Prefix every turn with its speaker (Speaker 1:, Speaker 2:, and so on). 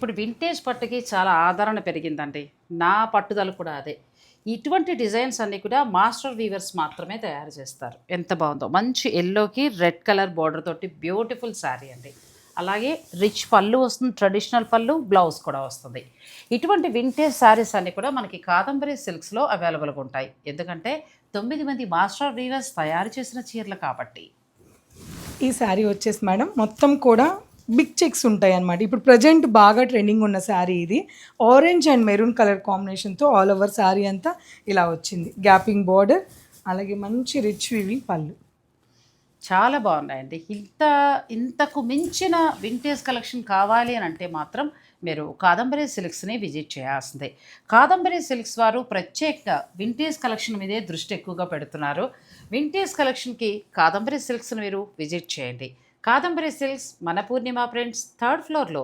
Speaker 1: ఇప్పుడు వింటేజ్ పట్టుకి చాలా ఆదరణ పెరిగిందండి. నా పట్టుదల కూడా అదే. ఇటువంటి డిజైన్స్ అన్నీ కూడా మాస్టర్ వీవర్స్ మాత్రమే తయారు చేస్తారు. ఎంత బావుందో! మంచి యెల్లోకి రెడ్ కలర్ బోర్డర్ తోటి బ్యూటిఫుల్ శారీ అండి. అలాగే రిచ్ పళ్ళు వస్తుంది. ట్రెడిషనల్ పళ్ళు, బ్లౌజ్ కూడా వస్తుంది. ఇటువంటి వింటేజ్ శారీస్ అన్నీ కూడా మనకి కాదంబరి సిల్క్స్‌లో అవైలబుల్‌గా ఉంటాయి. ఎందుకంటే 9 మంది మాస్టర్ వీవర్స్ తయారు చేసిన చీరలు కాబట్టి.
Speaker 2: ఈ శారీ వచ్చేసి మేడం మొత్తం కూడా బిగ్ చెక్స్ ఉంటాయన్నమాట. ఇప్పుడు ప్రజెంట్ బాగా ట్రెండింగ్ ఉన్న శారీ ఇది. ఆరెంజ్ అండ్ మెరూన్ కలర్ కాంబినేషన్‌తో ఆల్ ఓవర్ శారీ అంతా ఇలా వచ్చింది. గ్యాపింగ్ బోర్డర్, అలాగే మంచి రిచ్ వీవింగ్ పళ్ళు.
Speaker 1: చాలా బాగున్నాయండి. ఇంతకు మించిన వింటేజ్ కలెక్షన్ కావాలి అని అంటే మాత్రం మీరు కాదంబరి సిల్క్స్‌ని విజిట్ చేయాల్సిందే. కాదంబరి సిల్క్స్ వారు ప్రత్యేకంగా వింటేజ్ కలెక్షన్ మీదే దృష్టి ఎక్కువగా పెడుతున్నారు. వింటేజ్ కలెక్షన్‌కి కాదంబరి సిల్క్స్‌ని మీరు విజిట్ చేయండి. కాదంబరి సిల్క్స్ మన పూర్ణిమ ప్రింట్స్ 3rd ఫ్లోర్‌లో